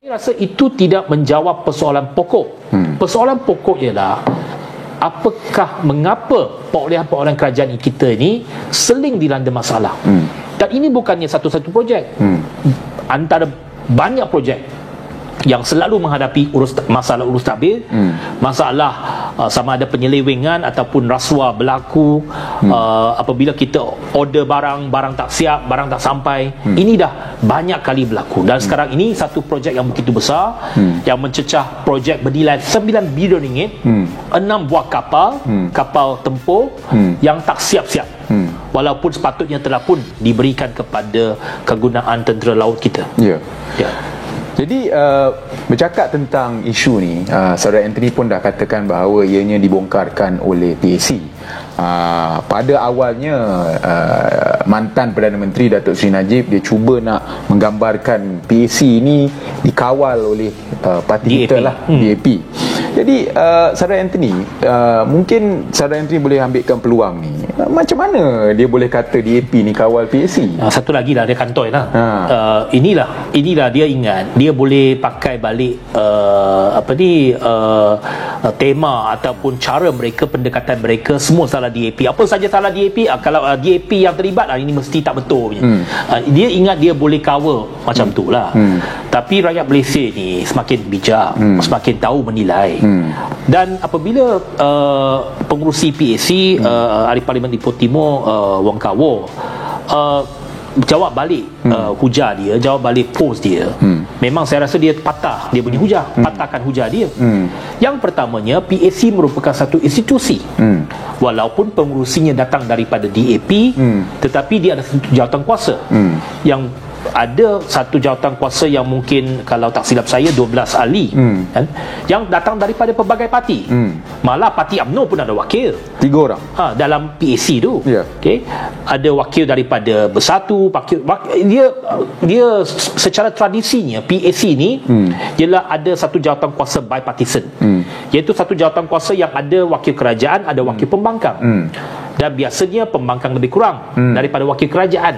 Saya rasa itu tidak menjawab persoalan pokok. Persoalan pokok ialah mengapa perolehan kerajaan kita ini seling dilanda masalah. Dan ini bukannya satu-satu projek. Antara banyak projek yang selalu menghadapi masalah urus tabir, masalah sama ada penyelewengan ataupun rasuah berlaku apabila kita order barang tak siap, barang tak sampai. Ini dah banyak kali berlaku. Dan sekarang ini satu projek yang begitu besar yang mencecah projek bernilai 9 bilion ringgit, 6 buah kapal tempur yang tak siap-siap. Walaupun sepatutnya telah pun diberikan kepada kegunaan tentera laut kita. Ya. Jadi bercakap tentang isu ni, Saudara Anthony pun dah katakan bahawa ianya dibongkarkan oleh PAC. Pada awalnya mantan Perdana Menteri Datuk Seri Najib dia cuba nak menggambarkan PAC ini dikawal oleh parti kita lah, DAP. Jadi Saudara Anthony, mungkin Saudara Anthony boleh ambilkan peluang ni. Macam mana dia boleh kata DAP ni kawal PAC? Satu lagi lah, dia kantoi lah. Inilah dia ingat dia boleh pakai balik tema ataupun cara mereka, pendekatan mereka, semua salah DAP. Apa saja salah DAP, kalau DAP yang terlibat, ini mesti tak betul punya. Dia ingat dia boleh cover macam tu lah. Tapi rakyat Malaysia ni semakin bijak, semakin tahu menilai. Dan apabila pengurusi PAC Ahli Parlimen Ipoh Timur Wong Kah-Wor jawab balik hujah dia, jawab balik post dia, memang saya rasa dia patah dia punya hujah, patahkan hujah dia. Yang pertamanya, PAC merupakan satu institusi, walaupun pengurusinya datang daripada DAP, tetapi dia ada satu jawatan kuasa yang ada satu jawatan kuasa yang mungkin kalau tak silap saya 12 ahli kan, yang datang daripada pelbagai parti. Malah parti UMNO pun ada wakil 3 orang dalam PAC tu. Okay. Ada wakil daripada Bersatu, dia secara tradisinya PAC ni ialah ada satu jawatan kuasa bipartisan, iaitu satu jawatan kuasa yang ada wakil kerajaan, ada wakil pembangkang. Dan biasanya pembangkang lebih kurang daripada wakil kerajaan.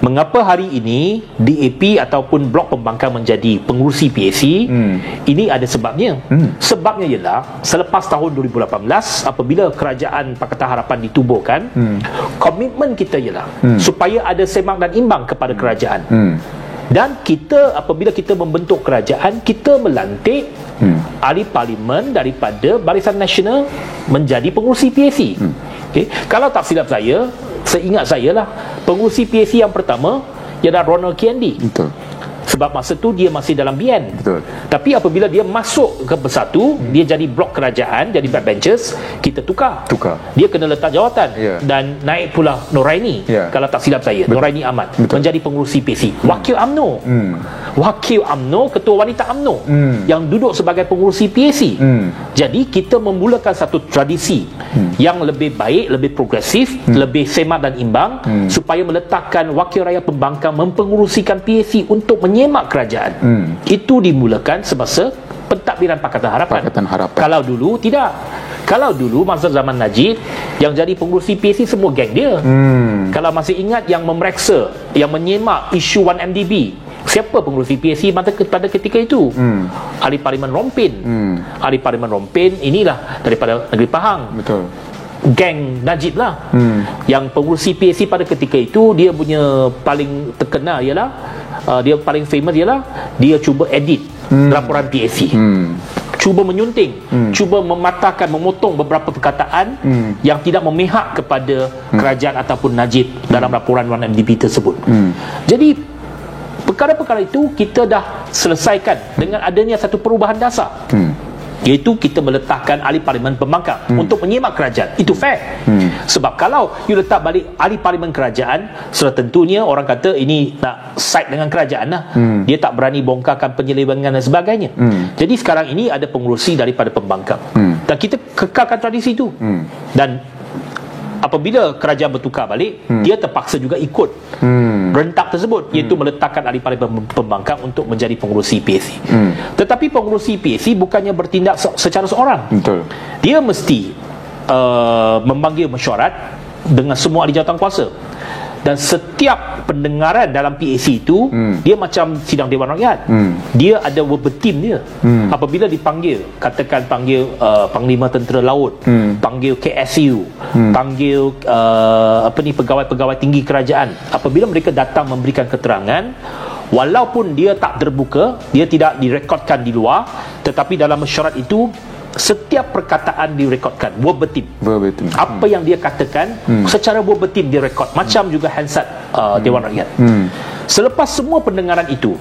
Mengapa hari ini DAP ataupun blok pembangkang menjadi pengurusi PAC? Ini ada sebabnya. Sebabnya ialah selepas tahun 2018 apabila kerajaan Pakatan Harapan ditubuhkan, komitmen kita ialah supaya ada semak dan imbang kepada kerajaan. Dan apabila kita membentuk kerajaan, kita melantik ahli parlimen daripada Barisan Nasional menjadi pengurusi PAC. Kalau tak silap saya, seingat saya lah, pengurusi PAC yang pertama ialah Ronald Kiandi. Betul. Sebab masa tu dia masih dalam BN. Betul. Tapi apabila dia masuk ke Bersatu, dia jadi blok kerajaan, jadi backbenchers, kita tukar. Dia kena letak jawatan. Dan naik pula Noraini. Kalau tak silap saya, Noraini Ahmad menjadi pengurusi PAC. Wakil UMNO. Wakil UMNO, ketua wanita UMNO yang duduk sebagai pengurusi PAC. Jadi kita memulakan satu tradisi yang lebih baik, lebih progresif, lebih semak dan imbang, supaya meletakkan wakil rakyat pembangkang mempengurusikan PAC untuk menyemak kerajaan. Itu dimulakan semasa pentadbiran Pakatan Harapan. Kalau dulu tidak. Kalau dulu masa zaman Najib, yang jadi pengurusi PAC semua geng dia. Kalau masih ingat yang memeriksa, yang menyemak isu 1MDB, siapa pengurusi PAC pada ketika itu? Ahli Parlimen Rompin. Ahli Parlimen Rompin inilah daripada Negeri Pahang. Betul. Geng Najib lah. Yang pengurusi PAC pada ketika itu, dia punya paling terkenal ialah dia paling famous ialah dia cuba edit laporan PAC. Cuba menyunting, cuba mematahkan, memotong beberapa perkataan yang tidak memihak kepada kerajaan ataupun Najib dalam laporan 1MDB tersebut. Jadi perkara-perkara itu kita dah selesaikan dengan adanya satu perubahan dasar, iaitu kita meletakkan ahli parlimen pembangkang untuk menyemak kerajaan. Itu fair. Sebab kalau you letak balik ahli parlimen kerajaan, sudah tentunya orang kata ini nak side dengan kerajaan lah. Dia tak berani bongkarkan penyelewengan dan sebagainya. Jadi sekarang ini ada pengurusi daripada pembangkang. Dan kita kekalkan tradisi itu. Dan apabila kerajaan bertukar balik, dia terpaksa juga ikut rentak tersebut, iaitu meletakkan ahli parlimen pembangkang untuk menjadi pengurusi PAC. Tetapi pengurusi PAC bukannya bertindak secara seorang. Betul. Dia mesti memanggil mesyuarat dengan semua ahli jawatan kuasa. Dan setiap pendengaran dalam PAC itu dia macam sidang Dewan Rakyat. Dia ada verbatim dia. Apabila dipanggil, katakan panggil Panglima Tentera Laut, panggil KSU, panggil pegawai-pegawai tinggi kerajaan, apabila mereka datang memberikan keterangan, walaupun dia tak terbuka, dia tidak direkodkan di luar, tetapi dalam mesyuarat itu setiap perkataan direkodkan verbatim. Apa yang dia katakan secara verbatim direkod, macam juga Hansard Dewan Rakyat. Selepas semua pendengaran itu,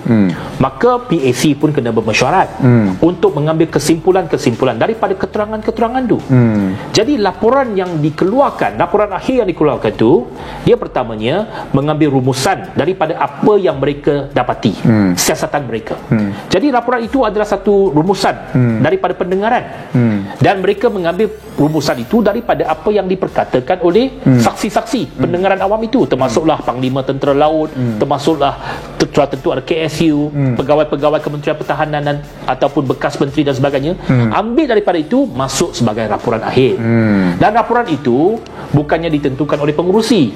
maka PAC pun kena bermesyuarat untuk mengambil kesimpulan-kesimpulan daripada keterangan-keterangan itu. Jadi laporan yang dikeluarkan, laporan akhir yang dikeluarkan itu, dia pertamanya mengambil rumusan daripada apa yang mereka dapati, siasatan mereka. Jadi laporan itu adalah satu rumusan daripada pendengaran, dan mereka mengambil rumusan itu daripada apa yang diperkatakan oleh saksi-saksi pendengaran awam itu, termasuklah Panglima Tentera Laut, termasuklah tentu ada KSU, pegawai-pegawai Kementerian Pertahanan ataupun bekas menteri dan sebagainya. Ambil daripada itu, masuk sebagai laporan akhir. Dan laporan itu bukannya ditentukan oleh pengerusi,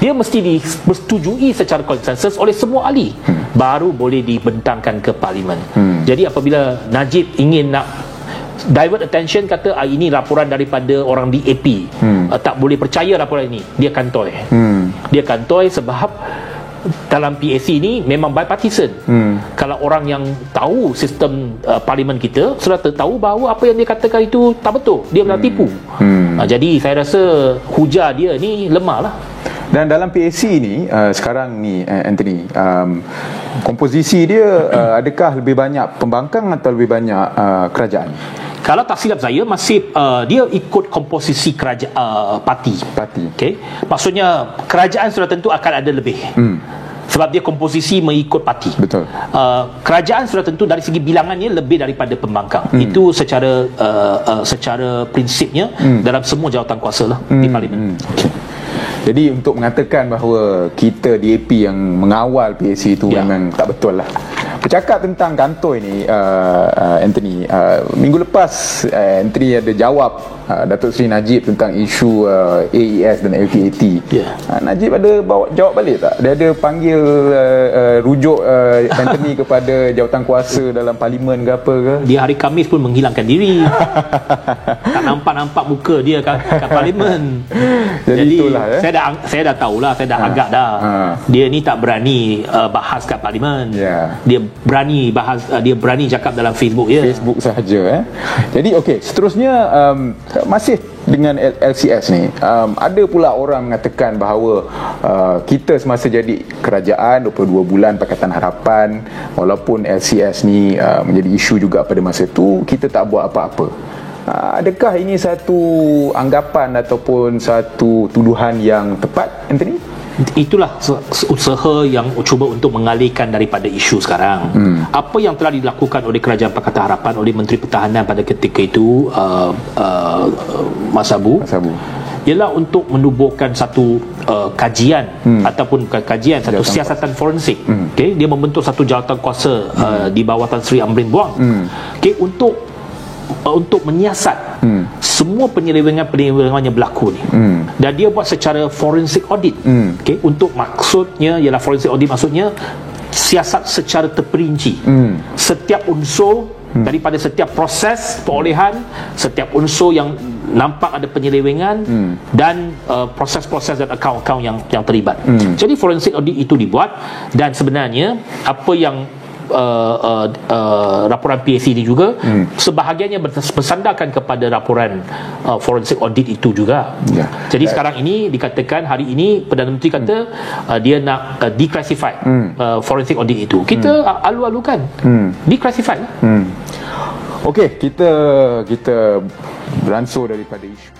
dia mesti disetujui secara konsensus oleh semua ahli, baru boleh dibentangkan ke Parlimen. Jadi apabila Najib ingin nak divert attention, kata ini laporan daripada orang DAP, tak boleh percaya laporan ini, dia kantoi. Dia kantoi sebab dalam PAC ni memang bipartisan. Kalau orang yang tahu sistem parlimen kita sudah tahu bahawa apa yang dia katakan itu tak betul, dia benar tipu. Jadi saya rasa hujah dia ni lemah lah. Dan dalam PAC ni sekarang ni Anthony, komposisi dia adakah lebih banyak pembangkang atau lebih banyak kerajaan? Kalau tak silap saya, masih dia ikut komposisi kerajaan parti. Okay? Maksudnya kerajaan sudah tentu akan ada lebih. Sebab dia komposisi mengikut parti. Betul. Kerajaan sudah tentu dari segi bilangannya lebih daripada pembangkang. Itu secara prinsipnya dalam semua jawatan kuasa lah di Parlimen. Okay. Jadi untuk mengatakan bahawa kita DAP yang mengawal PAC itu memang tak betul lah. Bercakap tentang kantoi ni, Anthony, minggu lepas Anthony ada jawab Datuk Seri Najib tentang isu AES dan LTAT. Najib ada bawa jawab balik tak? Dia ada panggil rujuk Anthony kepada jawatan kuasa dalam Parlimen ke apa ke? Dia hari Khamis pun menghilangkan diri. Tak nampak muka dia kat Parlimen. Jadi itulah, saya dah tahulah, saya dah agak dah. Dia ni tak berani bahas kat Parlimen. Dia berani bahas, dia berani cakap dalam Facebook je. Facebook sahaja. Jadi okey, seterusnya masih dengan LCS ni, ada pula orang mengatakan bahawa kita semasa jadi kerajaan 22 bulan Pakatan Harapan, walaupun LCS ni menjadi isu juga pada masa tu, kita tak buat apa-apa. Adakah ini satu anggapan ataupun satu tuduhan yang tepat, Anthony? Itulah usaha yang cuba untuk mengalihkan daripada isu sekarang. Apa yang telah dilakukan oleh Kerajaan Pakatan Harapan, oleh Menteri Pertahanan pada ketika itu, Mas Abu, ialah untuk menubuhkan satu kajian ataupun bukan kajian, satu siasatan forensik. Okay? Dia membentuk satu jawatan kuasa di bawah Tan Sri Amrin Buang, okay, untuk menyiasat semua penyelewengan yang berlaku ni. Dan dia buat secara forensic audit. Okay? Untuk maksudnya ialah forensic audit, maksudnya siasat secara terperinci setiap unsur daripada setiap proses perolehan, setiap unsur yang nampak ada penyelewengan dan proses-proses dan akaun-akaun yang terlibat. Jadi forensic audit itu dibuat, dan sebenarnya apa yang laporan PAC ini juga sebahagiannya bersandarkan kepada laporan forensic audit itu juga. Jadi sekarang ini dikatakan, hari ini Perdana Menteri kata dia nak declassify forensic audit itu. Kita alu-alukan declassify. Okey, kita beransur daripada isu